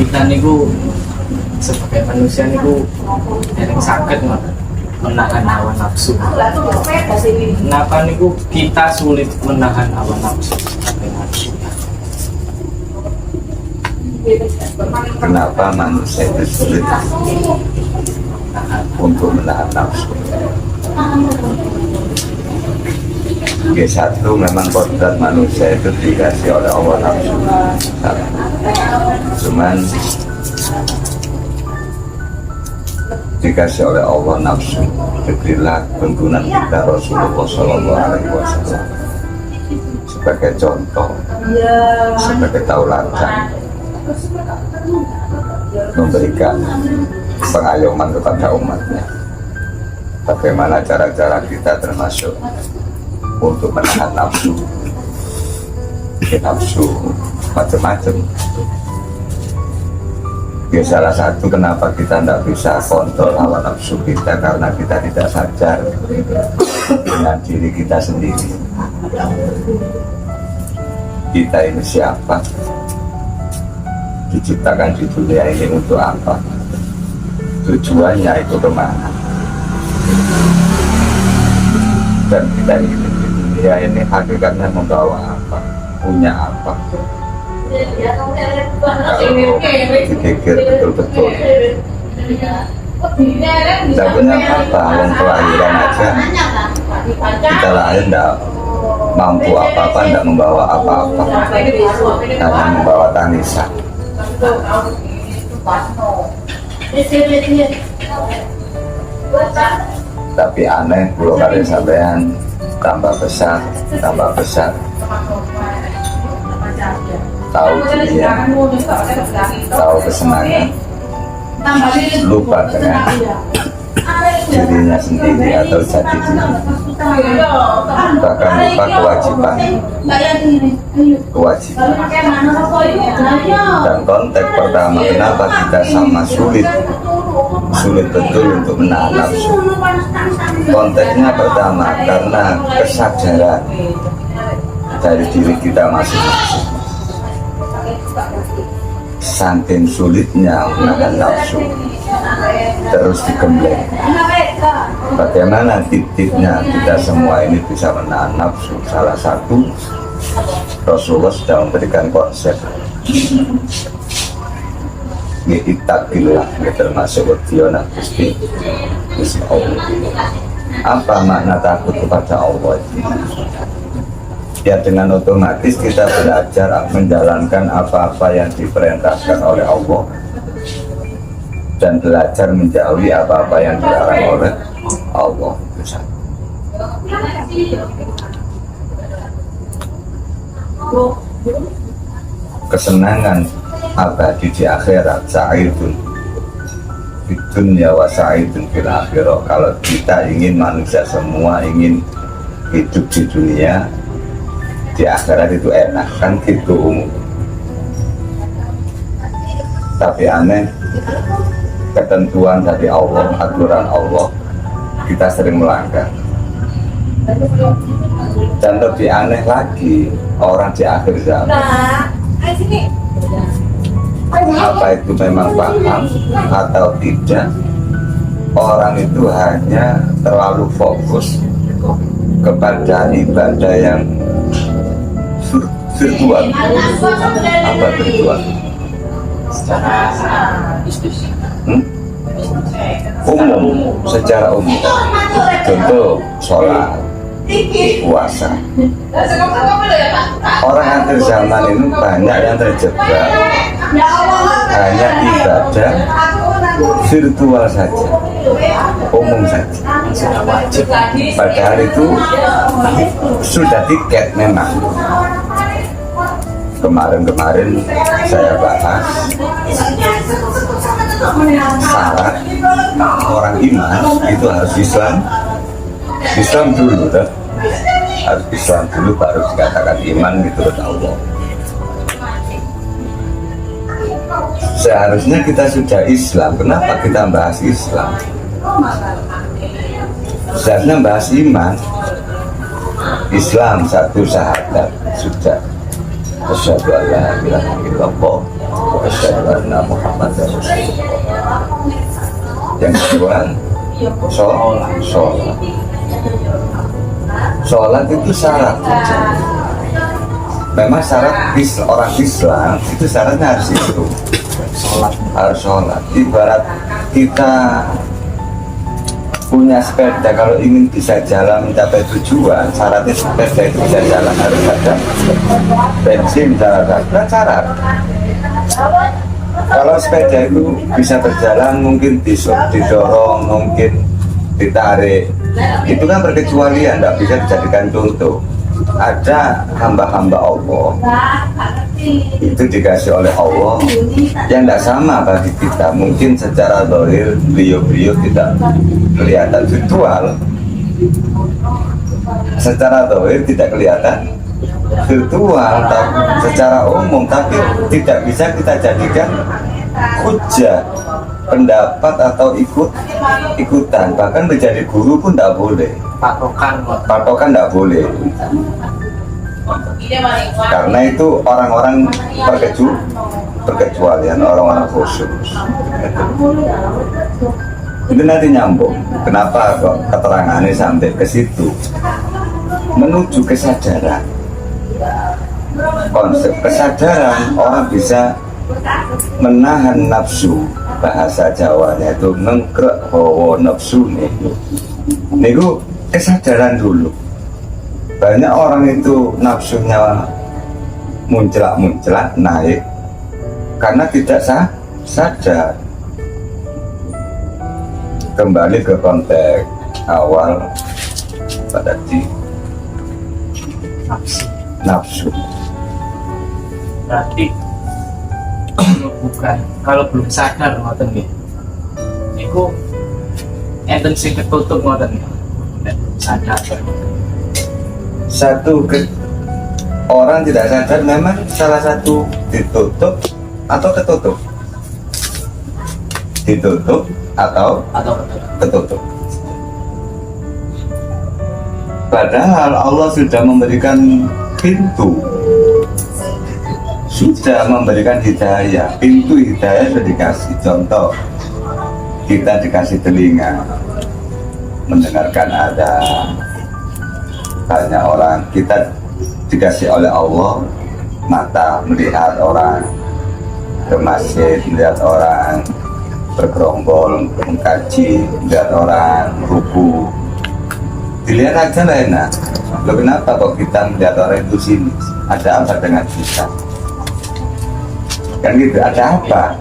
kita niku sebagai manusia niku yang sakit menahan hawa nafsu. Kenapa niku kita sulit menahan hawa nafsu sebagai manusia? Kenapa manusia itu sulit untuk menahan nafsu? Satu, memang kodrat manusia itu dikasih oleh Allah nafsu. Cuman dikasih oleh Allah nafsu, diberilah tuntunan kita Rasulullah SAW sebagai contoh, sebagai tauladan, memberikan pengayoman kepada umatnya. Bagaimana cara-cara kita termasuk untuk menahan nafsu, nafsu macam-macam. Ya, salah satu kenapa kita tidak bisa kontrol hawa nafsu kita karena kita tidak sadar dengan diri kita sendiri. Kita ini siapa? Diciptakan di dunia ini untuk apa? Tujuannya itu kemana? Dan kita ini di dunia ini hakikatnya membawa apa? Punya apa? Kalau dipikir betul-betul, kita punya apa? Orang kelahiran aja, kita lahir tidak mampu apa-apa, tidak membawa apa-apa, hanya membawa tangisan. Tapi aneh, kalau kalian sampean tambah besar, tahu dunia, tahu kesenangan, lupa dengan dirinya sendiri atau jati diri, bahkan lupa kewajiban. Dan konteks pertama, kenapa kita sama sulit betul untuk menahan nafsu? Konteksnya pertama, karena kesadaran dari diri kita masing-masing. Saking sulitnya menahan nafsu, terus digembleng. Bagaimana tip-tipnya kita semua ini bisa menahan nafsu? Salah satu, Rasulullah sudah memberikan konsep ittaqillah, termasuk wadiona Gusti Allah. Apa makna takut kepada Allah ini? Ya, dengan otomatis kita belajar menjalankan apa-apa yang diperintahkan oleh Allah dan belajar menjauhi apa-apa yang dilarang oleh Allah. Kesenangan abadi di akhirat, sa'idun di dunia wa sa'idun fil akhirah. Kalau kita ingin, manusia semua ingin hidup di dunia, di akhirat itu enak, kan gitu umum. Tapi aneh, ketentuan dari Allah, aturan Allah, kita sering melanggar. Dan lebih aneh lagi, orang di akhir zaman, apa itu memang paham atau tidak, orang itu hanya terlalu fokus kepada ibadah yang virtual. Apa virtual? Umum, secara umum. Contoh sholat, puasa. Orang akhir zaman ini banyak yang terjebak hanya ibadah virtual saja, umum saja. Padahal itu sudah tiket memang. Kemarin saya bahas syarat orang iman itu harus Islam dulu, dah. Harus Islam dulu baru dikatakan iman menurut Allah. Seharusnya kita sudah Islam, kenapa kita bahas Islam? Seharusnya bahas iman. Islam satu syahadat sudah. Asyhadu an la ilaha illallah wa asyhadu anna Muhammadar Rasulullah. Yang kedua, sholat. Sholat itu syarat. Memang syarat orang Islam itu syaratnya harus itu. Harus sholat. Ibarat kita punya sepeda, kalau ingin bisa jalan mencapai tujuan, syaratnya sepeda itu bisa jalan harus ada bensin, syarat. Kalau sepeda itu bisa berjalan, mungkin didorong, mungkin ditarik, itu kan perkecualian, tidak bisa dijadikan contoh. Ada hamba-hamba Allah itu dikasih oleh Allah yang tidak sama bagi kita. Mungkin secara zahir beliau tidak kelihatan virtual, secara zahir tidak kelihatan virtual, secara umum, tapi tidak bisa kita jadikan hujah, pendapat atau ikutan. Bahkan menjadi guru pun tidak boleh, patokan tidak boleh, karena itu orang-orang perkecualian, orang-orang khusus. Itu nanti nyambung. Kenapa kok keterangannya sampai ke situ? Menuju kesadaran. Konsep kesadaran, orang bisa menahan nafsu. Bahasa Jawanya itu mengkrek hawa nafsu nih. Niku kesadaran dulu. Banyak orang itu nafsunya munclak naik karena tidak sadar. Kembali ke konteks awal pada di nafsu. Berarti bukan, kalau belum sadar ngoten nggih. Niku enten sing ketutup ngoten nggih. Nek sadar. Orang tidak sadar memang salah satu ditutup atau ketutup. Ditutup atau ketutup. Padahal Allah sudah memberikan pintu, sudah memberikan hidayah. Pintu hidayah sudah dikasih. Contoh, kita dikasih telinga mendengarkan azan. Banyak orang, kita dikasih oleh Allah mata melihat orang ke masjid, melihat orang bergerombol mengkaji, melihat orang ruku, dilihat aja lah enak. Loh, kenapa kok kita melihat orang itu sini? Ada apa dengan kita? Kan gitu, ada apa?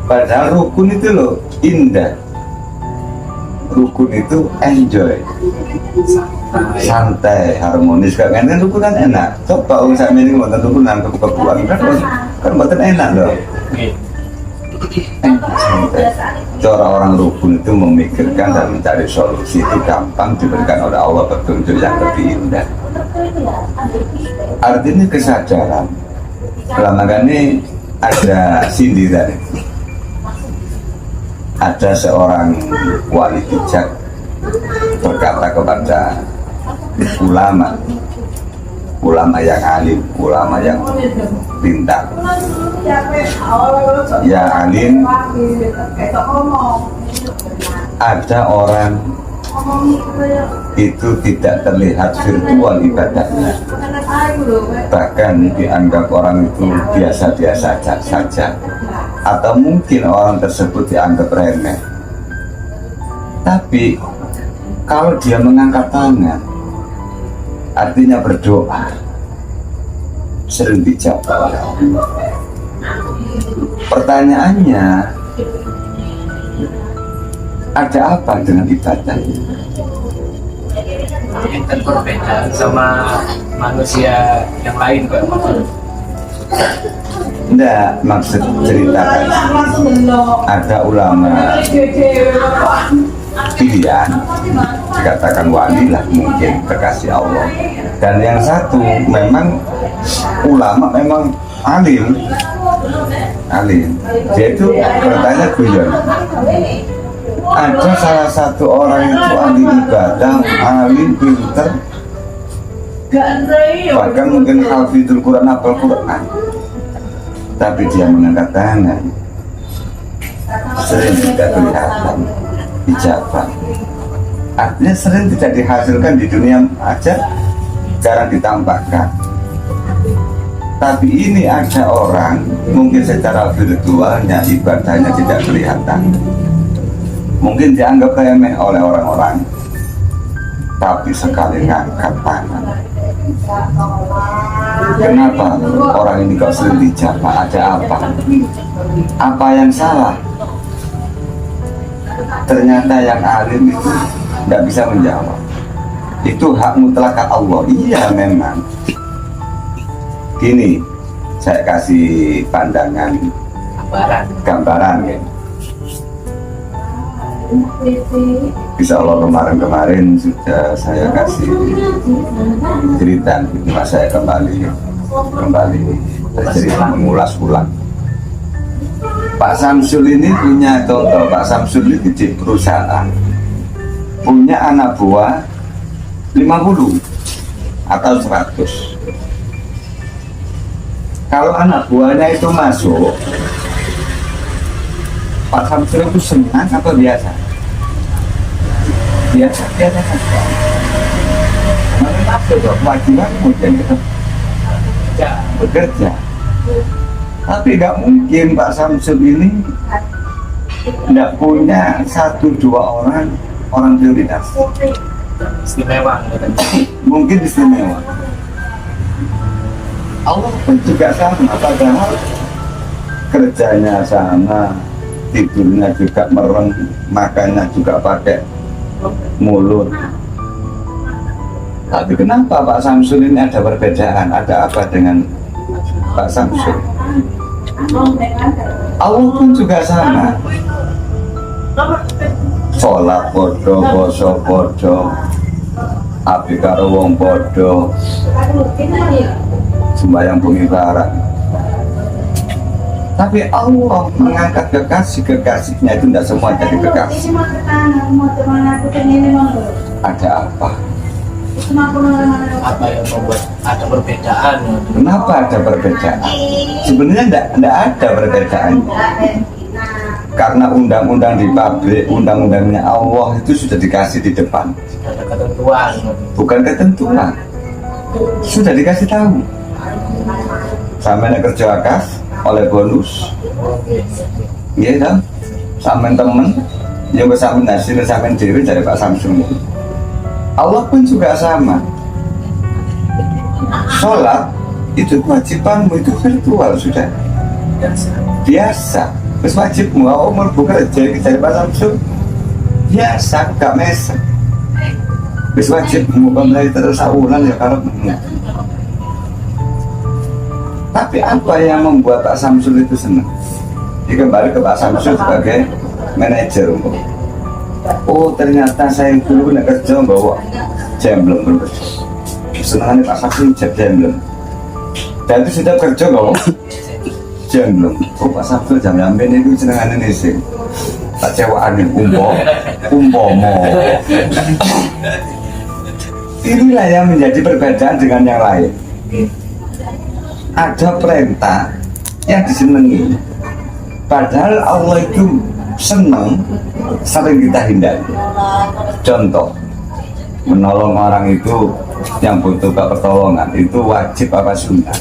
Padahal rukun itu loh indah. Rukun itu enjoy, santai, harmonis. Kan rukun kan enak. Coba usah ini mau rukunan kebukaan kan buatan enak loh. Santai. Cara orang rukun itu memikirkan dan mencari solusi itu gampang, diberikan oleh Allah petunjuk yang lebih indah. Artinya kesadaran. Selama ini ada sindiran. Ada seorang wali bijak berkata kepada ulama yang alim, ulama yang pintar, ya alim, ada orang itu tidak terlihat virtual ibadahnya, bahkan dianggap orang itu biasa-biasa saja, atau mungkin orang tersebut dianggap remeh. Tapi kalau dia mengangkat tangan, artinya berdoa, sering dijawab oleh Allah. Pertanyaannya, ada apa dengan ibadah? Enten berbeda sama manusia yang lain Pak. Enggak, maksud ceritakan ada ulama pilihan, dikatakan wali lah mungkin, kekasih Allah. Dan yang satu memang ulama, memang alim. Dia itu bertanya guyon, ada salah satu orang itu ahli ibadah, alim, pinter, bahkan mungkin hafizul Quran, hafal Quran. tapi dia mengangkat tangan, sering tidak kelihatan ijabah. Artinya sering tidak dihasilkan di dunia aja, jarang ditampakkan. Tapi ini ada orang mungkin secara virtualnya ibadahnya tidak kelihatan, mungkin dianggap remeh oleh orang-orang, tapi sekali ngangkat tangan, kenapa orang ini kok sering dijabah? Ada apa? Apa yang salah? Ternyata yang alim itu tidak bisa menjawab. Itu hak mutlak Allah. Iya memang. Gini, saya kasih pandangan gambaran ya. Insya Allah kemarin sudah saya kasih cerita, cuma saya kembali cerita mengulas ulang. Pak Samsul ini punya contoh. Pak Samsul ini di perusahaan punya anak buah 50 atau 100. Kalau anak buahnya itu masuk, Pak Samsul itu senang atau biasa? Biasa saja. Mana masuk dong, kewajiban kemudian itu bekerja. Tapi nggak mungkin Pak Samsul ini nggak punya 1-2 orang prioritas. Istimewa. Mungkin istimewa. Allah pun juga sama, padahal kerjanya sama, tidurnya juga mereng, makannya juga pakai mulut. Tapi kenapa Pak Samsul ini ada perbedaan? Ada apa dengan Pak Samsul? Allah pun juga sama. Sholat podo, poso podo, api karo wong podo, sembahyang bumi barat. Tapi Allah mengangkat kekasih-kekasihnya itu tidak semua jadi kekasih. Ada apa? Apa yang membuat ada perbedaan? Kenapa ada perbedaan? Sebenarnya tidak ada perbedaan. Karena undang-undang di pabrik, undang-undangnya Allah itu sudah dikasih di depan. Ada ketentuan. Bukan ketentuan, sudah dikasih tahu. Sampai kerja kas oleh bonus, iya dong. Sampai temen, yang bersama hasil sampai diri dari Pak Samsul. Allah pun juga sama. Sholat itu kewajibanmu itu virtual sudah biasa. Terus wajibmu mau bekerja dari Pak Samsul biasa, gak mesem. Terus wajibmu kembali terus awulan ya kalau tapi apa yang membuat Pak Samsul itu senang? Dia kembali ke Pak Samsul sebagai manajer. Oh ternyata saya dulu nak kerja bawa jemblem bekerja. Senangnya Pak Samsul jemblem. Dan itu sudah kerja bawa jemblem. Oh Pak Samsul jam-jam itu senangnya nih sih. Tak cewaan umpomo. Inilah yang menjadi perbedaan dengan yang lain. Ada perintah yang disenangi, padahal Allah itu senang sering kita hindari. Contoh, menolong orang itu yang butuh pertolongan itu wajib apa sunnah?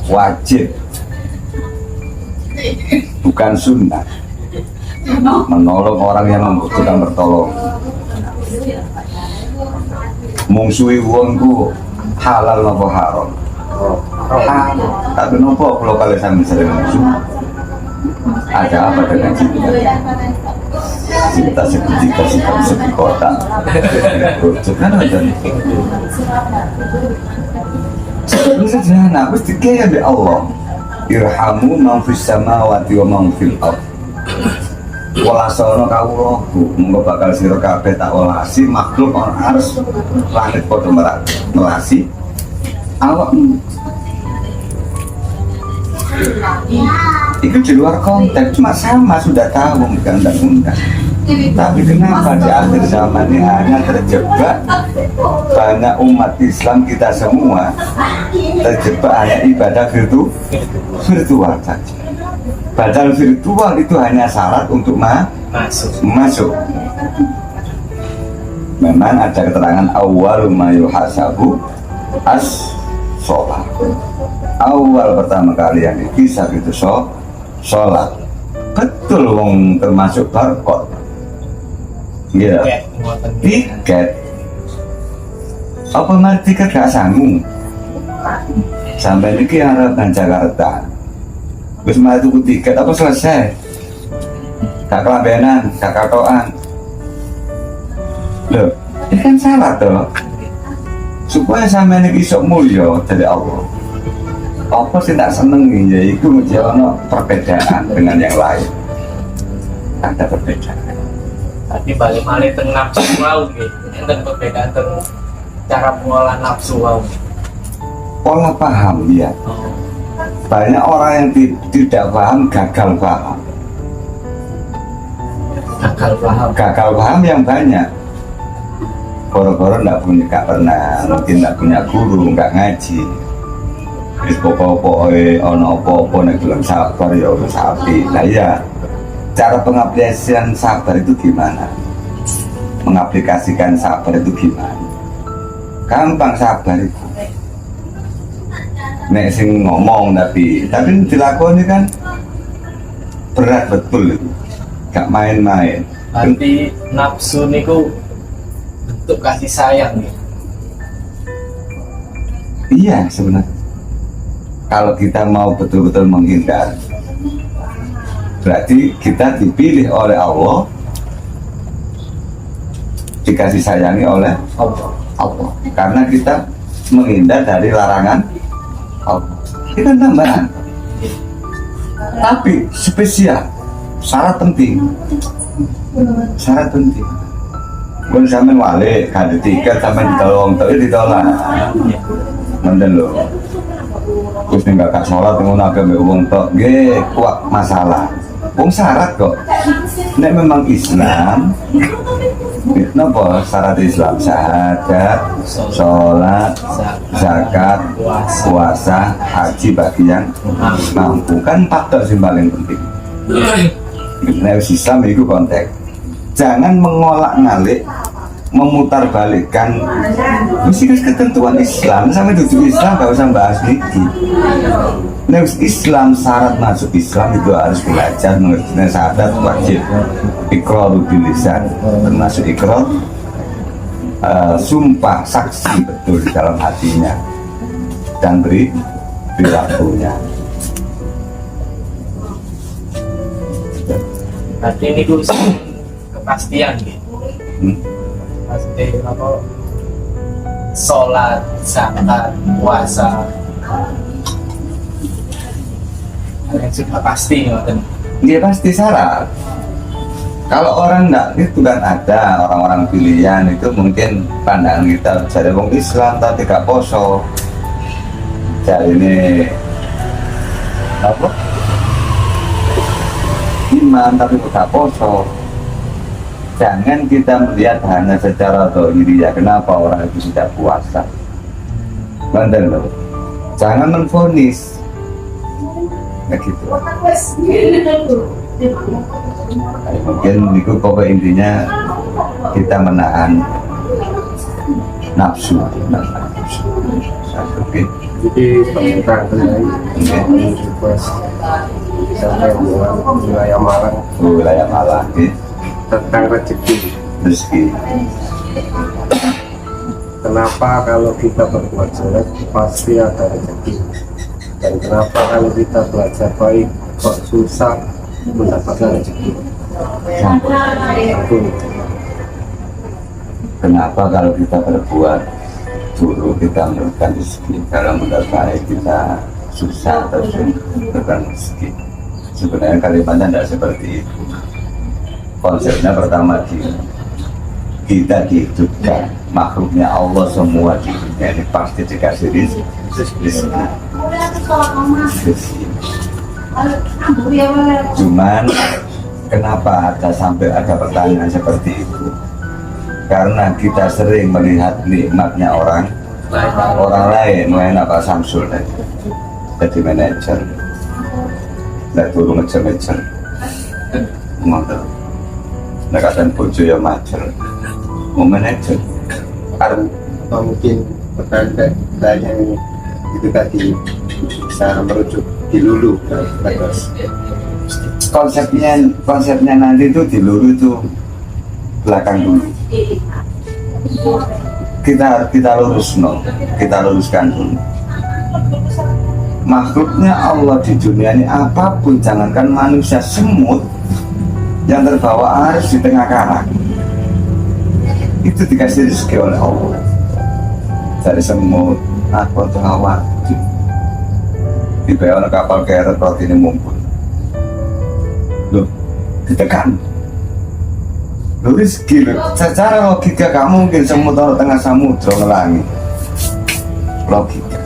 Wajib, bukan sunnah. Menolong orang yang membutuhkan pertolongan. Mungsuhi wongku halal nopo haram. Tapi nopo kalau kalian sambil sering musuh, ada apa dengan cinta? Cinta segitiga segi kota. Kan ada nih. Ini sederhana, mesti kaya di Allah. Irhamu man fis samawati wa man fil ardh. Walasono kawuloku, monggo bakal sira kabeh tak olasi makhluk on ars langit padha melasi awakmu. Itu di luar konteks, cuma sama sudah tahu bukan undang-undang. Tapi kenapa di akhir zaman ini hanya terjebak banyak umat Islam kita semua terjebak hanya ibadah virtual saja. Padahal virtual itu hanya syarat untuk masuk. Memang ada keterangan awal ma yuhasabu as-sholat. Awal pertama kali yang dihisab itu sholat. Betul wong termasuk barcode. Iya. Tiket. Apa mari tiket gak sanggup? Sampai niki harapan Jakarta. Wis mari tuku tiket apa selesai? Gak kelambenan, gak katoan. Loh, ini kan salah toh. Supaya sampai niki sok mulya dari Allah. Apa sih tak senengi ya itu menjawab perbedaan dengan yang lain. Ada perbedaan. Tadi balik-balik tentang nafsu wow gitu. Enten perbedaan tentang cara mengolah nafsu wow. Pola paham ya. Banyak orang yang tidak paham, gagal paham. Gagal paham yang banyak. Koro-koro gak pernah, mungkin gak punya guru, gak ngaji. Terus pokok-pokoknya ono apa-apa nek belum sabar ya udah sapi. Nah iya, cara pengaplikasian sabar itu gimana? Mengaplikasikan sabar itu gimana? Gampang sabar itu. Nek sing ngomong tapi dilakoni kan berat betul itu. Gak main-main. Berarti nafsu niku bentuk kasih sayang nih. Iya sebenarnya. Kalau kita mau betul-betul menghindar, berarti kita dipilih oleh Allah, dikasih sayangi oleh Allah. Karena kita menghindar dari larangan Allah. Itu kan tambahan. Tapi spesial, syarat penting. Bukan sampai wale, kada tiket sampai ditolak. Menden loh. Terus tinggal gak sholat ngono agak mbek wong tok nggih kuat masalah. Wong syarat kok. Nek memang Islam napa syarat Islam? Syahadat, sholat, zakat, puasa, haji bagi yang mampu. Kan 4 tok sing paling penting. Nek Islam itu konteks. Jangan mengolak-ngalik, memutarbalikkan mesti ketentuan Islam. Sampai duduk Islam gak usah bahas niki. Nek Islam syarat masuk Islam itu harus belajar mengerti syahadat wajib, iqrar bil lisan, termasuk iqrar sumpah saksi betul di dalam hatinya dan beri perilakunya. Berarti ini gue kepastian gitu. Pasti apa? Sholat, zakat, puasa. Yang sudah pasti ngoten. Dia pasti syarat. Kalau orang enggak itu kan ada orang-orang pilihan itu mungkin pandangan kita jadi orang Islam tapi gak poso. Jadi ini apa? Iman tapi gak poso. Jangan kita melihat hanya secara dohiri ya kenapa orang itu tidak puasa. Bener loh. Jangan menvonis. Nah gitu. Mungkin itu pokok intinya kita menahan nafsu. Oke. Jadi pemerintah ini request sampai wilayah Malang tentang rezeki. Kenapa kalau kita berbuat jelek pasti ada rezeki, dan kenapa kalau kita belajar baik kok susah mendapatkan rezeki? Kenapa kalau kita berbuat dulu kita mendapatkan rezeki, kalau mendapat kita susah atau mendapatkan rezeki? Sebenarnya kalimatnya tidak seperti itu. Konsepnya pertama kita dihidupkan, makhluknya Allah semua di dunia ini pasti dikasih rezeki. Cuman Kenapa sampai ada pertanyaan seperti itu? Karena kita sering melihat nikmatnya orang lain. Mana Pak Samsul tadi jadi manajer, nggak turun ngejar-ngejar, ngotot. Nggak kata bojo ya majer, mau manajer. Atau mungkin pertanyaan itu tadi bisa merujuk di lulu terus konsepnya nanti itu di lulu itu belakang dulu. Kita luruskan dulu. Makhluknya Allah di dunia ini apapun, jangankan manusia, semut yang terbawa arus di tengah karang itu dikasih rezeki oleh Allah. Dari semut, apa tuh awak dibawa kapal keret roti ini mumpul, loh ditekan, loh rezeki loh. Secara logika gak mungkin semut orang tengah samudra ngelangi, logika.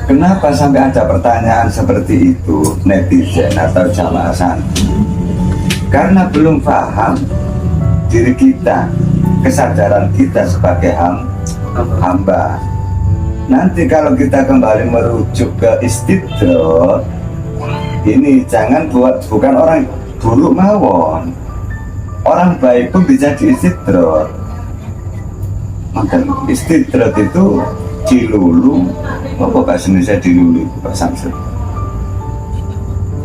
Kenapa sampai ada pertanyaan seperti itu netizen atau jamaah santri? Karena belum paham diri kita, kesadaran kita sebagai hamba. Nanti kalau kita kembali merujuk ke istidrot, ini jangan bukan orang buruk mawon, orang baik pun bisa diistidrot. Maka istidrot itu dilulu, apa bahasa Indonesia dilulu Pak Samsul?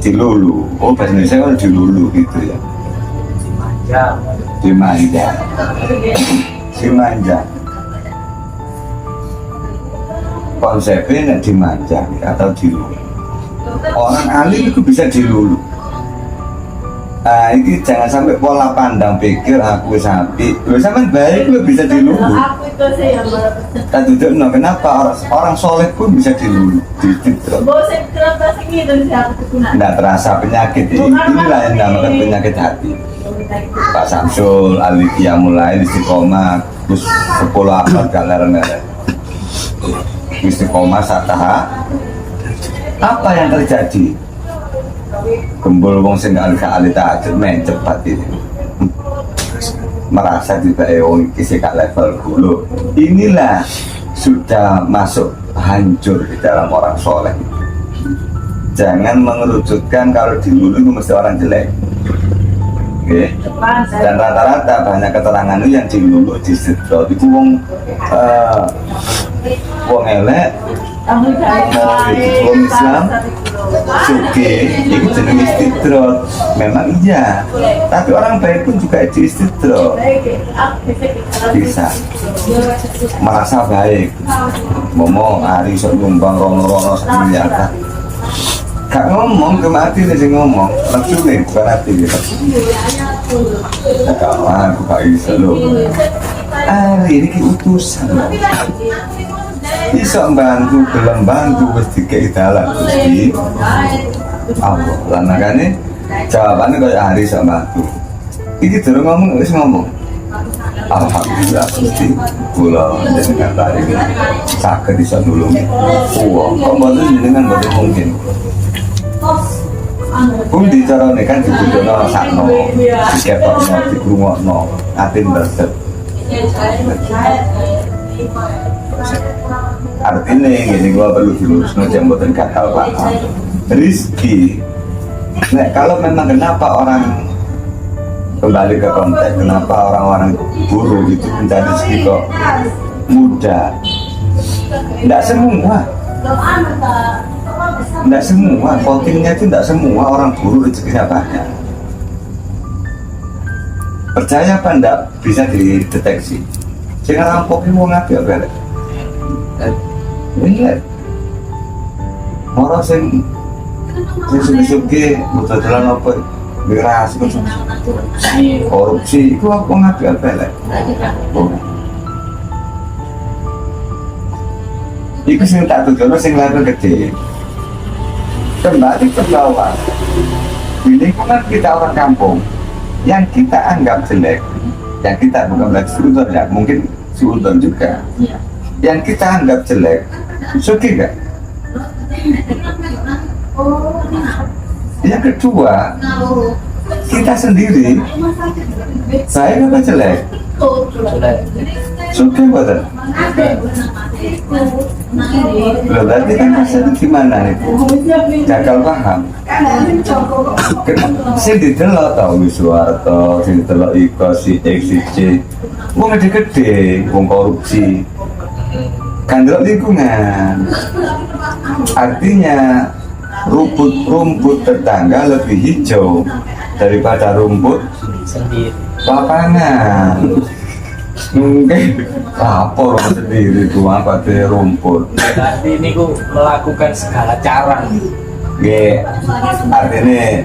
Dilulu, oh bahasa Indonesia kan dilulu gitu ya. Dimanja. Konsepnya dimanja atau dilulu. Orang alim itu bisa dilulu. Nah, ini jangan sampai pola pandang pikir aku sapi. Lu sampai baik lu bisa dilulu. Aku itu sih yang Tak duduk, kenapa orang soleh pun bisa dilulu, ditidrot. bosan kenapa sih gitu sih aku guna. Nggak terasa penyakit. Inilah yang namakan penyakit hati. Pak Samsul, Alifia mulai istiqomah, terus 10 abad galer-galer. Istiqomah sataha. Apa yang terjadi? Gembul wong sing gak alih tahajud main cepat ini. Merasa juga wong iki gak level dulu. Inilah sudah masuk hancur di dalam orang soleh. Jangan mengerujutkan kalau di dulu itu mesti orang jelek. Oke. Dan rata-rata banyak keterangan itu yang di dulu di sidro itu wong elek, wong Islam suke itu jenis istidrot. Memang iya, tapi orang baik pun juga itu istidrot, bisa merasa baik. Ngomong hari sok nyumbang rono-rono miliaran, gak ngomong kemati nih sih ngomong langsung nih bukan hati gitu. Kawan aku gak bisa loh, hari ini utusan bisa bantu belum bantu mesti keidalan mesti Allah lah. Makanya jawabannya kayak hari sama bantu ini terus ngomong alhamdulillah mesti pulau dengan hari ini sakit bisa dulu uang kok bantu dengan bantu mungkin pun bicara ini kan dibutuhkan sakno diketokno dikurungokno atin berset. Artinya gini, gua perlu dilurus jembotan gatal paham rizki. Nah, kalau memang kenapa orang kembali ke konteks, kenapa orang-orang buruh itu mencari rezeki kok mudah? Tidak semua votingnya itu tidak semua orang buruh rezekinya banyak. Percaya apa enggak bisa dideteksi. Jangan rampok ini mau ngapain balik. Iya, orang sing suki-suki betul-betulan apa miras, korupsi, itu apa ngapain balik. Itu sing tak tujuan, sing level gede. Kembali ke bawah. Di lingkungan kita orang kampung, yang kita anggap jelek, yang kita bukan lagi sudon ya, mungkin sudon juga. Yang kita anggap jelek, suki gak? Yang kedua, kita sendiri baik apa jelek? Sudah. Suka betul. Loh, berarti kan rasanya gimana itu? Gagal paham. Si didelok tau Wiswarto, si didelok Iko, si X, si C. Wong gede-gede, wong korupsi. Gandrok lingkungan. Artinya rumput tetangga lebih hijau daripada rumput Sendiri. lapangan. Mungkin lapor sendiri itu apa tuh rumput. Berarti ini ku melakukan segala cara. G artinya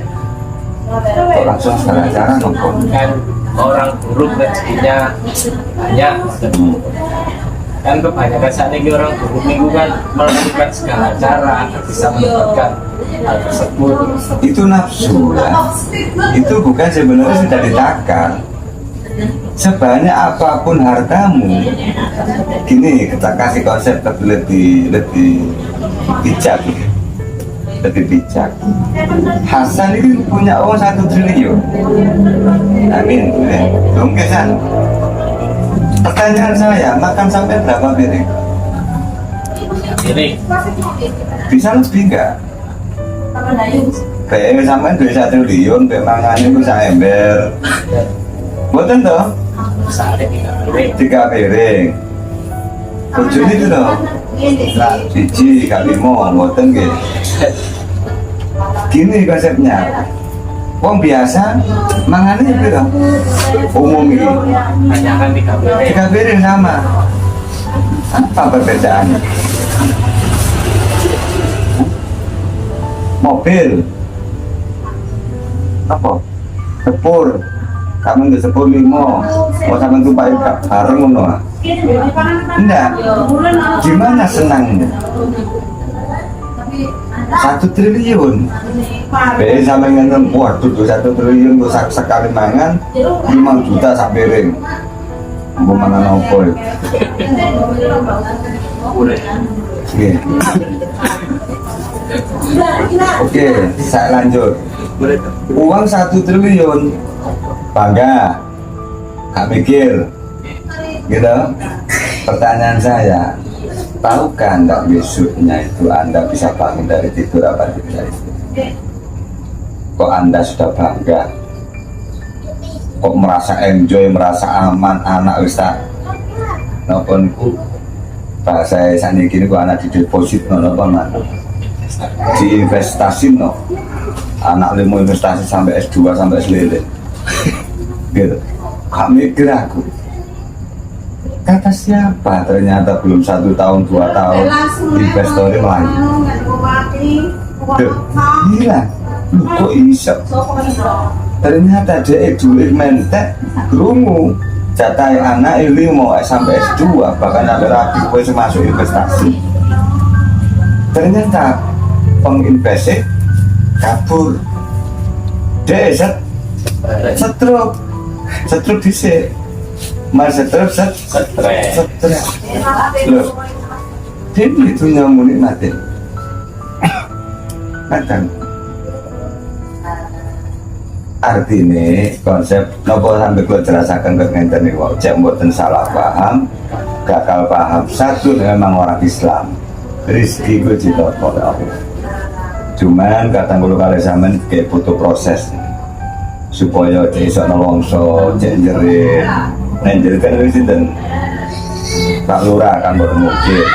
kok langsung segala cara nopo. Kan orang buruk rezekinya banyak. Kan kebanyakan saat ini orang buruk minggu kan melakukan segala cara agar bisa mendapatkan hal tersebut. Itu nafsu ya. Itu bukan sebenarnya sudah ditakar. Sebanyak apapun hartamu, gini kita kasih konsep lebih bijak, lebih bijak. Hasan ini punya uang 1 triliun. Amin. Mungkin San. Pertanyaan saya, makan sampai berapa piring? Piring. Bisa lebih enggak? Kayak sampai 1 triliun, kayak mangan itu saya ember. Buatan toh? Sehari 3 piring. 3 piring. Tujuh itu toh? Siji kali mau, buatan gitu. Gini konsepnya. Wong biasa mangannya gitu. Umum ini. Hanya kan 3 piring. 3 piring sama. Apa perbedaannya? Mobil. Apa? Sepur. Kamu nggak sepur limo. Mau sama tumpah bareng ngono. Enggak. Gimana senangnya? 1 triliun. Be sampai ngenten waduh 1 triliun gue sekali mangan 5 juta sak piring. Gue mangan opo. Oke, saya lanjut. Uang 1 triliun bangga, gak mikir, gitu. Pertanyaan saya, tahukah Anda besoknya itu Anda bisa bangun dari tidur apa tidak itu? Kok Anda sudah bangga? Kok merasa enjoy, merasa aman, anak bisa nopon bahasa saya gini kok anak di deposit nopo man, diinvestasi no, anak limo investasi sampai S2 sampai selele, gitu. Gak mikir aku. Kata siapa? Ternyata belum 1 tahun 2 tahun investornya melayu. Gila, lu kok bisa? Ternyata dia duit mentek, kerungu jatai anak ini mau sampai S2 bahkan sampai rapi gue masuk investasi. Ternyata penginvestasi kabur. Dia setruk disik. Mas setruk Stres. loh, dia itu nyamuk nikmatin. Kadang artinya konsep nopo sampai kalau jelasakan ke ngenten nih kok cek mboten salah paham, gagal paham. Satu memang orang Islam, rezeki gue ditoto oleh Allah. Cuman kadang kalau kali zaman kayak butuh proses supaya cek iso nolongso, cek jerit, nenjerit kan dari situ. Pak Lurah kan boten mungkin.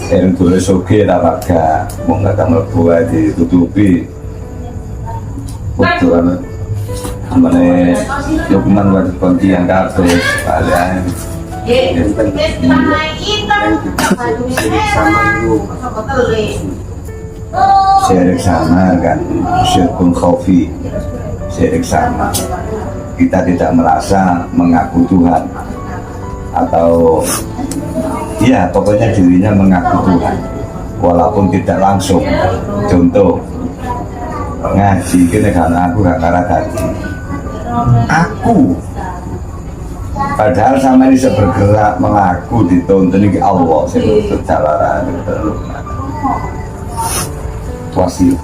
Yang tulis oke tak pakai, mau nggak tahu buat ditutupi. Betul, mana dokumen buat kontian kartu, kalian. Syirik sama kan, syirkun khofi, syirik sama. Kita tidak merasa mengaku Tuhan atau ya pokoknya dirinya mengaku Tuhan walaupun tidak langsung. Contoh ngaji kini karena aku gak karena gaji aku, padahal sama ini bergerak mengaku dituntun ini Allah sebetulnya jalanan wasilah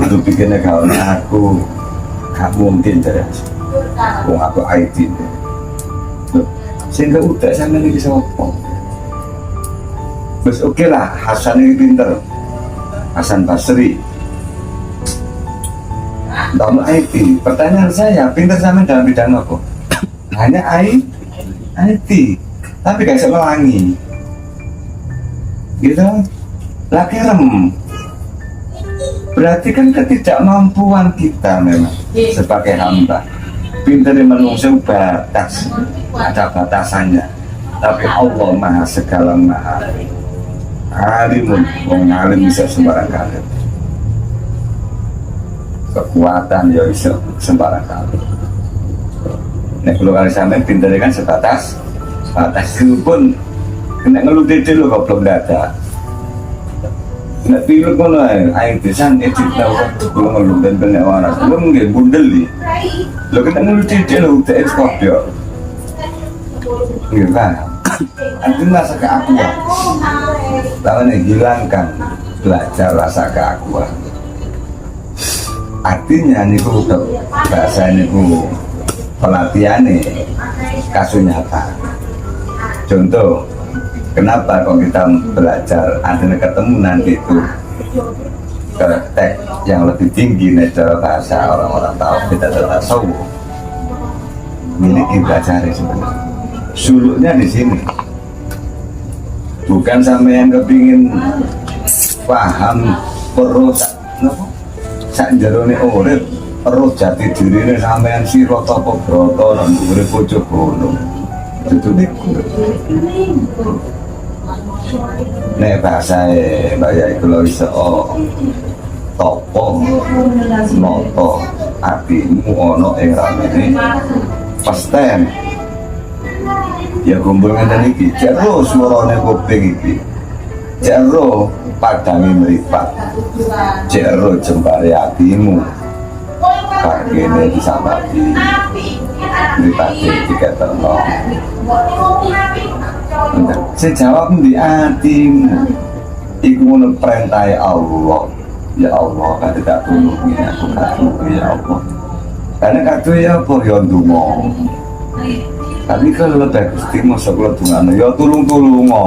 Untuk bikinnya kalau aku gak mungkin dari aku IT. Sehingga udah sama ini bisa apa? Terus oke lah, Hasan ini pinter, Hasan Basri. Tahun IT. Pertanyaan saya, pinter sama dalam bidang apa? Hanya IT. Tapi gak bisa melangi. Gitu, lagi rem. Berarti kan ketidakmampuan kita memang sebagai hamba. Pintar menunggu batas, ada batasannya. Tapi Allah Maha segala Maha. Alimun, wong alim bisa sembarang kali. Kekuatan ya bisa sembarang kali. Nek kalau kali sampai pintar kan sebatas itu pun kena ngeluh dede lo kok belum ada. Nek pilih kono ae desan edit tau kalau ngeluh dan kena waras. Belum nggih bundel li. Lo kena ngeluh dede lo udah ekspor yo. Iya kan? Artinya rasa keakuan. Lawan hilangkan belajar rasa keakuan. Artinya niku bahasa niku pelatihan nih kasus nyata. Contoh, kenapa kok kita belajar artinya ketemu nanti itu praktek yang lebih tinggi nih cara bahasa orang-orang tahu kita tetap tahu ini kita cari sebenarnya suluknya di sini bukan sampai yang kepingin paham perut sak jerone urip perut jati diri ini sampean sira apa broto nang dhuwure pojok gunung itu niku nek bahasa Mbak Yai kula iso topo noto atimu ana ing ramene pasten ya kumpul ngene iki jero suarane kuping iki jero padange mripat jero jembare atimu kagene disambati mripate diketerno saya jawab di hatimu iku ngono perintah Allah ya Allah kan tidak tulungi aku kadu ya Allah karena kadu ya apa ya ndonga tapi kalau lebih Gusti mosok kula dungane ya tulung-tulungo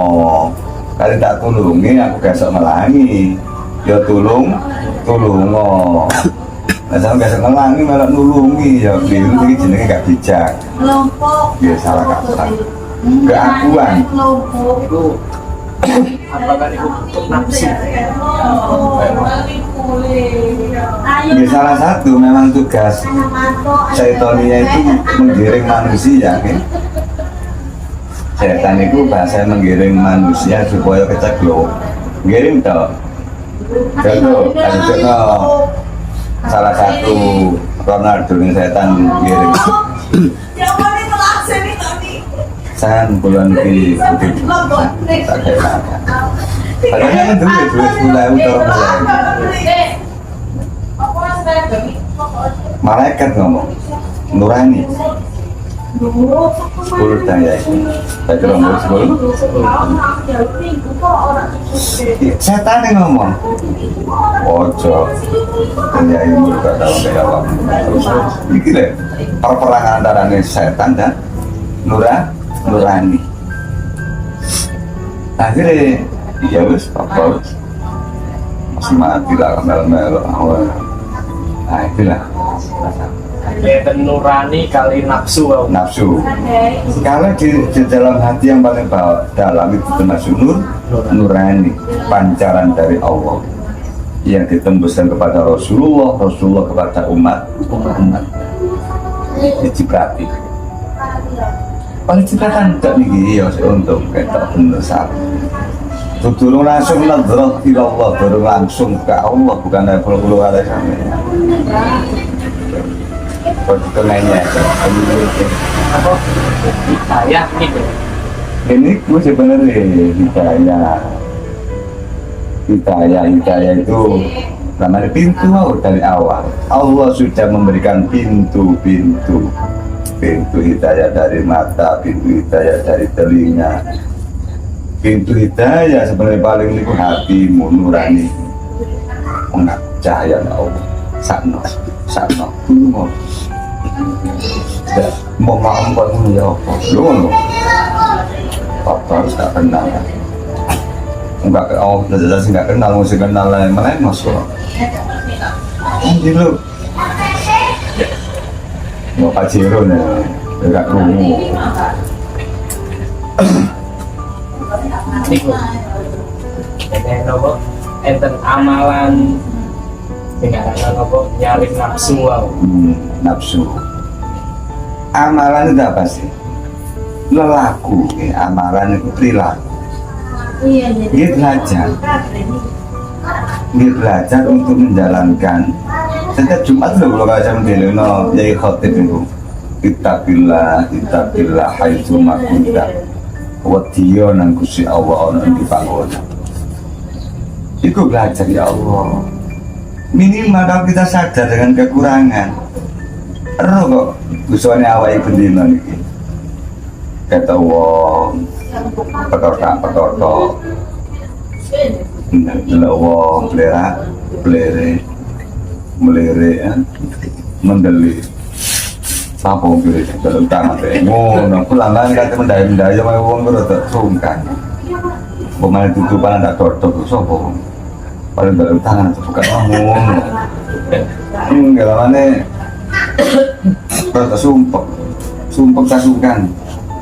kali tak tulungi aku gak melangi ya tulungo nah sama gak melangi malah nulungi ya bingung ini jenenge gak bijak ya salah kata keakuan itu apakah itu untuk nafsu? Ya, salah satu memang tugas Syaitonia itu menggiring manusia kan? Setan itu bahasa menggiring manusia supaya kita glow giring tau contoh salah satu Ronaldo yang setan giring san bulan di putih tak kayak padahal kan duit mulai malaikat ngomong nurani 10 tanya baca nomor 10 setan yang ngomong ojo penjahit juga dalam jawab ini deh perperangan antara setan dan nurani akhirnya iya wis apa masih mati lah melo nah itulah Ya, nurani kali nafsu. Kalau di dalam hati yang paling dalam itu termasuk nurani, pancaran dari Allah yang ditembuskan kepada Rasulullah kepada umat diciprati. Paling cipratan tak nih ya untuk kita benar turun langsung nadroh ila Allah, turun langsung ke Allah, bukan dari pulau ada sampai. Perkenanya apa hidayah gitu ini gue sebenarnya hidayah itu namanya pintu dari awal Allah sudah memberikan pintu hidayah dari mata, pintu hidayah dari telinga, pintu hidayah sebenarnya paling itu hatimu nurani cahaya Allah. sakno mau maaf kok ya apa lu apa harus gak kenal enggak jelas nggak kenal musik kenal lain masuk lu mau paciro nih enggak rungu Niku ini nopo enten amalan dengan nopo nyari nafsu wow. Nafsu amalan itu apa sih? Lelaku ya, amalan itu perilaku. Dia belajar untuk menjalankan. Setiap Jumat loh kalau kalian mendelino yai khotib itu ittaqillah haitsu ma kunta wadiyo nang Gusti Allah ana ing panggonan. Iku belajar ya Allah. Minimal kalau kita sadar dengan kekurangan. Ero kok gusone awake bendina niki. Kata wong petorta. Delok wong melere ya. Mendeli. Sapa wong iki delok tangan e. Ngono pulangan kate mendaya wae wong rada sungkan. Pemain tutupan ndak cocok sapa wong. Paling dalam tangan buka ngono. Galamane rada sumpek kasukan.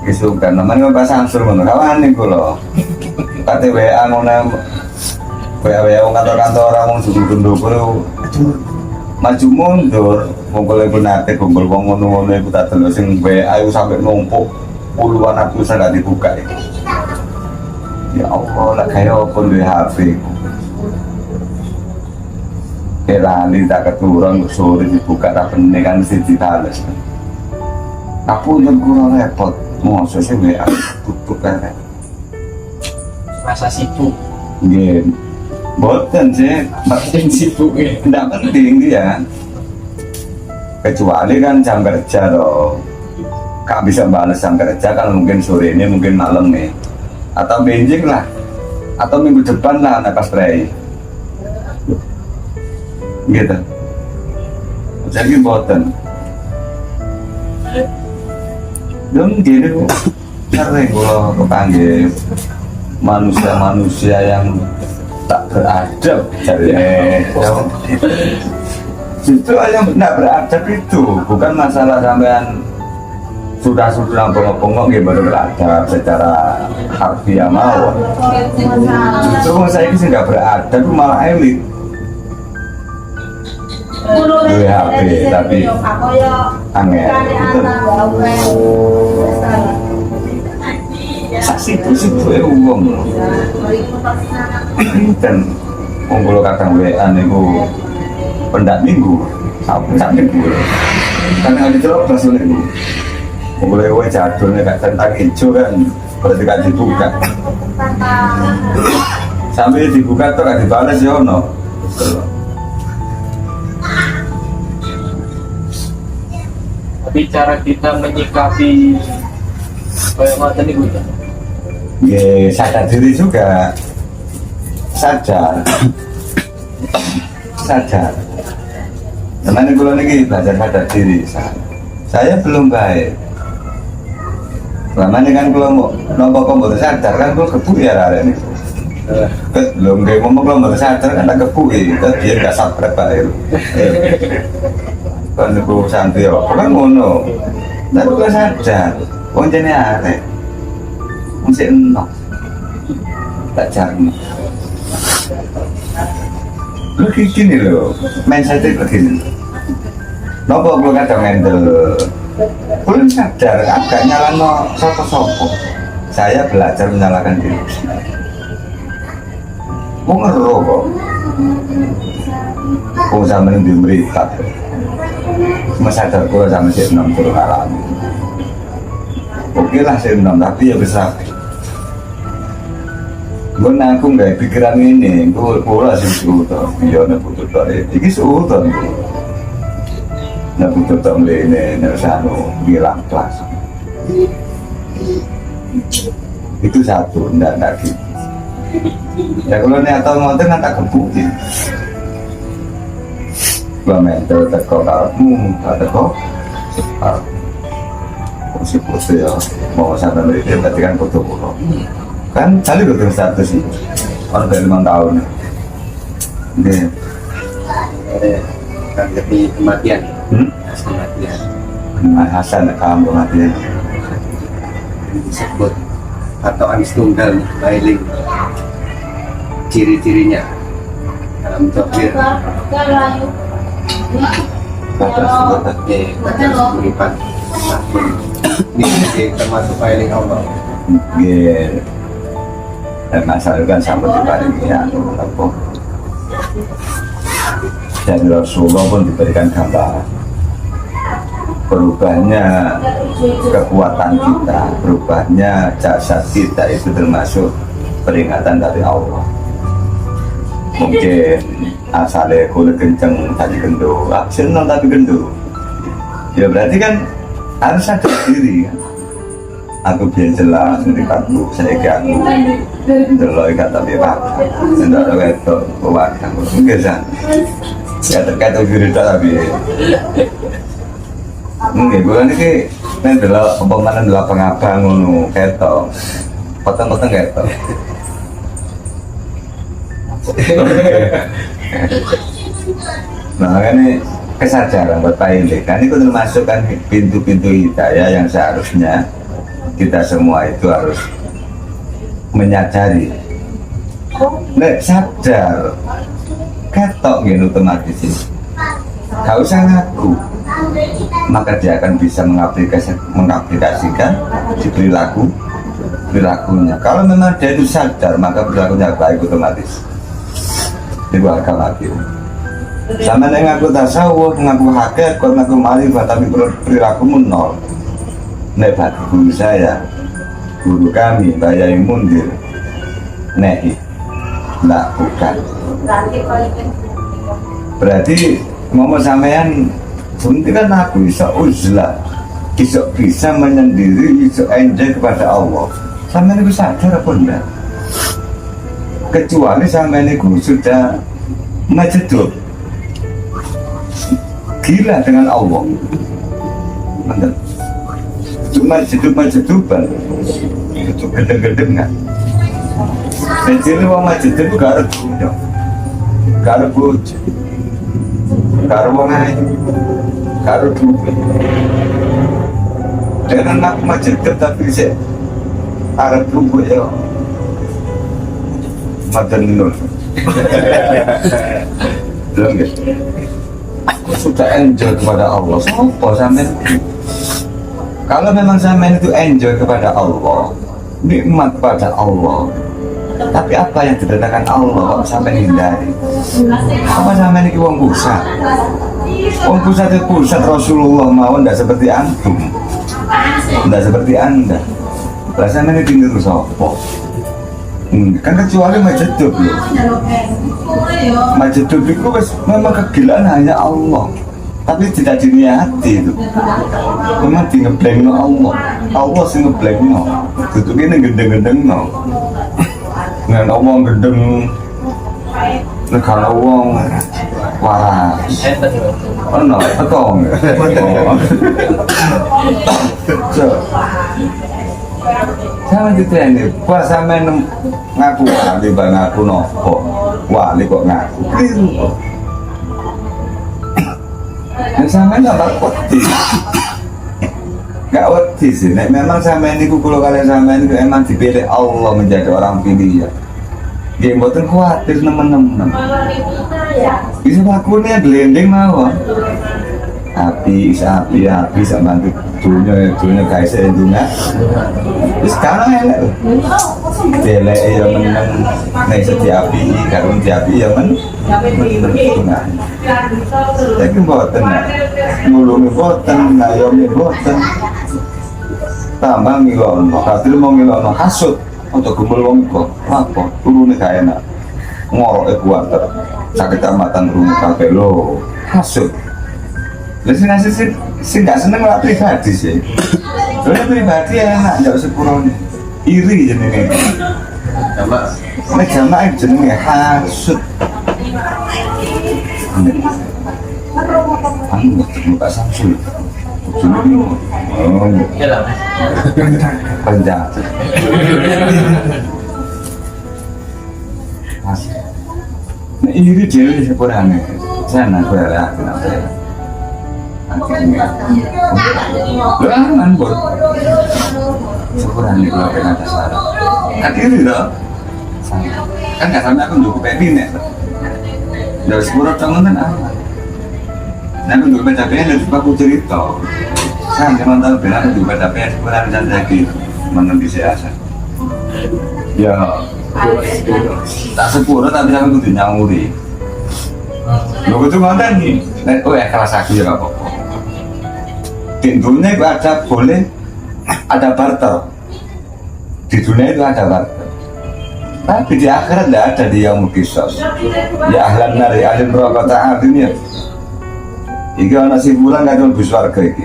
Kisukan namanya bahasa Ansur ngono kawan niku lho. Kate WA ngono WA wong kantor-kantor wong sunduk-nduk maju mundur kumpul iku nate kumpul wong ngono-ngono iku tak delok sing WA iku sampe numpuk puluhan ratusan gak dibuka iki. Ya Allah lah kaya apa duwe HP kelali tak keturun sore dibuka tak bener kan mesti dibales aku kurang repot masa sih WA tutup kan Masa sibuk nggih boten sih makin sibuk ya. tidak penting dia kecuali kan jam kerja loh gak bisa balas jam kerja kan mungkin sore ini mungkin malam nih atau benjing lah atau minggu depan lah anak spray gitu jadi boten dong gini sering kalau kepanggil manusia-manusia yang tak beradab jadi justru yang tidak beradab itu bukan masalah sampean sudah bongok-bongok gitu baru beradab secara harfiah mawon justru saya ini nggak beradab malah elit duwe HP tapi angel situ ya uang dan kalau kadang WA niku pendak minggu sak minggu karena ada terobos niku mulai wae jadulnya gak centang hijau kan berarti gak dibuka sampai dibuka tuh gak dibalas ya ono tapi cara kita menyikapi kayak macam ini gue ya sadar diri juga sadar teman kalau ini belajar sadar diri saya belum baik selama ini kan kalau mau nombor komputer sadar kan gue kebu ya hari ini belum kayak ngomong kalau mau sadar kan tak kebu ya dia gak sabar pak kan aku santai kan ngono tapi gue sadar wajahnya ada masih enak tak jarang lu gini loh main saja begini nopo gue kadang handle belum sadar agak nyala sopo saya belajar menyalakan diri mau ngeroh kok mau sama yang dimerikat cuma sadar gue sama si enam turun alami oke lah si enam tapi ya besar gue nanggung gak pikiran ini gue lah sih suutan iya butuh dari ini suutan butuh dari ini nersano bilang kelas itu satu enggak gitu ya kalau ini atau ngonten kan tak kebukin mental teko karepmu teko kursi ya mau sampai mereka berarti kan foto pulau kan kali betul status sih orang dari 5 tahun ini kan jadi kematian Hasan kamu kematian disebut atau anis tunggal bailing ciri-cirinya dalam tafsir batas beripan ini termasuk bailing Allah gitu masalah kan sama dibanding ya apa dan Rasulullah pun diberikan gambaran berubahnya kekuatan kita, berubahnya jasad kita itu termasuk peringatan dari Allah. Mungkin asalnya kulit kenceng tadi gendut, senang tapi gendut. Ya berarti kan harus sadar diri kan. Aku biar jelas meripatku, saya aku delok ikat tapi apa? Tidak ada itu kuat kan? Mungkin kan? Ya terkait diri tapi. Nggih, bukan iki nek delok umpamane delok pengabang ngono ketok. Potong-potong ketok. Nah, ini kesadaran buat Pak Ili. Kan itu termasuk kan pintu-pintu hidayah yang seharusnya kita semua itu harus menyadari. Nek sadar ketok gitu otomatis. Gak usah ngaku, maka dia akan bisa mengaplikasikan di perilakunya. Kalau memang dia itu sadar, maka perilakunya baik otomatis. Itu agak lagi. Sama dengan ngaku tasawuf, ngaku hakikat, ngaku ma'rifat, tapi perilakumu nol. Nek bagi guru saya, guru kami, Mbak Yai Mundir, nehi, lakukan. Berarti ngomong sampean sebenarnya kan aku bisa uzlah, bisa menyendiri, bisa enjoy kepada Allah. Sampean itu sadar apa enggak? Kecuali sampean itu sudah majedub, gila dengan Allah. Benar. Cuma majeduban, itu gendeng-gendeng kan. Jadi orang majedub gak ada, gak ada bojo. Karo wong ae karo duwe dengan nak majedep tapi sik arep duwe yo maden nur belum ya aku sudah enjoy kepada Allah sopo sampean kalau memang sampean itu enjoy kepada Allah nikmat kepada Allah tapi apa yang didatangkan Allah sampai hindari? Apa sampai ini wong pusat? Wong pusat itu pusat Rasulullah mau ndak seperti antum, ndak seperti anda. Rasanya ini tinggal sopo. Kan kecuali majedub loh. Majedub itu memang kegilaan hanya Allah, tapi tidak diniati itu. Memang di ngeblengno Allah, Allah sih ngeblengno. Itu ini gendeng-gendeng no. Dengan omong gendeng negara wong waras ono petong sama gitu ini pas sampean ngaku wali bang ngaku nopo wali kok ngaku keliru dan sampean gak wedi gak wedi sih memang sampean itu kalau kalian sampean itu emang dipilih Allah menjadi orang pilihan. Dia buatan khawatir teman-teman. Bisa lakunya blending mawon. Api sama dunia kaisa dunia. Sekarang elek. Elek yang menang nek setiap api, karun setiap api yang menang. Tapi buatan ngulungi buatan, ngayomi buatan. Tambah ngilono, tapi mau ngilono hasut. Untuk kumpul wong kok, apa? Turunnya gak enak. Ngorok kuat, sakit amatan rumah kafe lo, hasut. Lalu sih nggak seneng lah pribadi sih. Soalnya pribadi enak, nggak sepuluhnya. Iri jenenge. Sama jamaah jenenge hasut. Anu terbuka Samsul. Oh, Ya lah. penjahat. Nah, ini dia sekurangnya. Sana gue lah kenapa ya? Akhirnya, lu aman bor. Sekurangnya gue pengen ada salah. Kan ini loh. Kan nggak sampai aku cukup pepin ya. Dari sepuluh tahun kan aman. Nah, aku juga baca dan suka aku cerita. Saya cuma tahu benar aku juga baca sekurang dan lagi menunggu siasa. Ya, tak sepuluh tapi aku tuh nyamuri. Lo itu mantan nih. Oh ya kelas aku ya apa? Di dunia itu ada boleh ada barter. Di dunia itu ada barter. Tapi di akhirat tidak ada di yang kisos. Ya ahlan nari ahli neraka ta'adun ya. Iki ana simpulan kadang bus warga iki.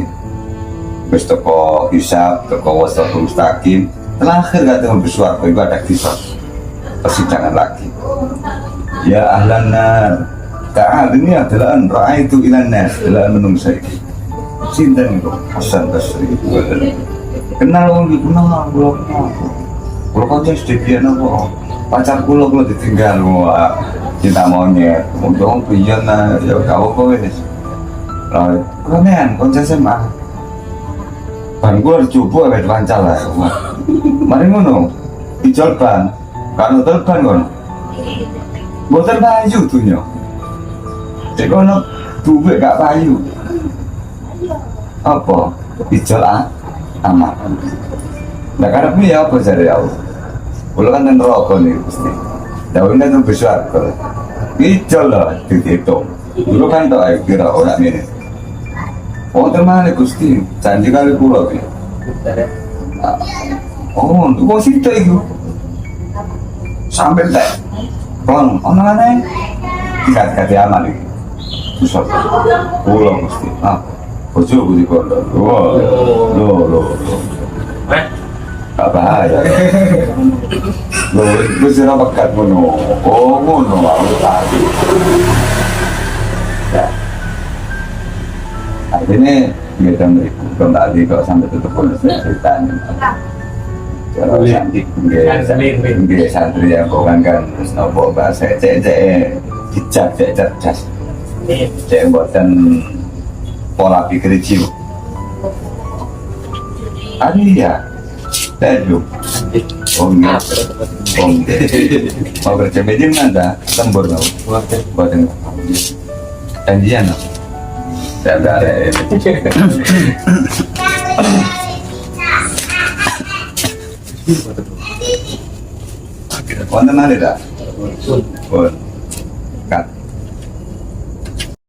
Wis teko hisab, teko wasatul mustaqim. Terakhir kadang bus warga itu ada kisos. Persidangan lagi. Ya ahlan nar ta'adun ya adalah ra'aitu ilan nas adalah menungsa iki. Sinten itu Hasan Basri. Kenal wong iki kenal kula. Kula kan sedikit napa pacar kula ditinggal wah cinta monyet. Mung piye nah ya kau kok wis. Rồi, men, con trai xem mà Bạn gue harus coba agak lancar lah Mari ngono Dijual ban Kalau terban kan Boten payu tuh nyo Cek kono duit gak payu Apa? Dijual amat Nah karepnya ya apa jari aku Kalau kan yang rokok nih pasti Daun kan tuh besar Dijual lah, dihitung Dulu kan tuh ayo kira orang ini Oh termane Gusti, janji kali kula iki. Oh, kok sito iku? Sampai teh. Kon, ono aneh. Kat aman iki. Susah. Kula Gusti. Ah, bojo Gusti kondo. Wah. Loh. Apa ya? Loh, wis ora pekat ngono. Oh, ngono aku tadi. Ya. Akhirnya kita berikan kembali kalau sampai tutup pun ceritanya. Kalau santri, santri yang bukan kan nopo bahasa cek hijab cek cerdas, cek buatan pola pikir jiwa. Ya, tajuk. Mau kerja media mana? Lembur nau. Buatan janjian nau. Tidak ada Wonten ada tak? Pun. Kat.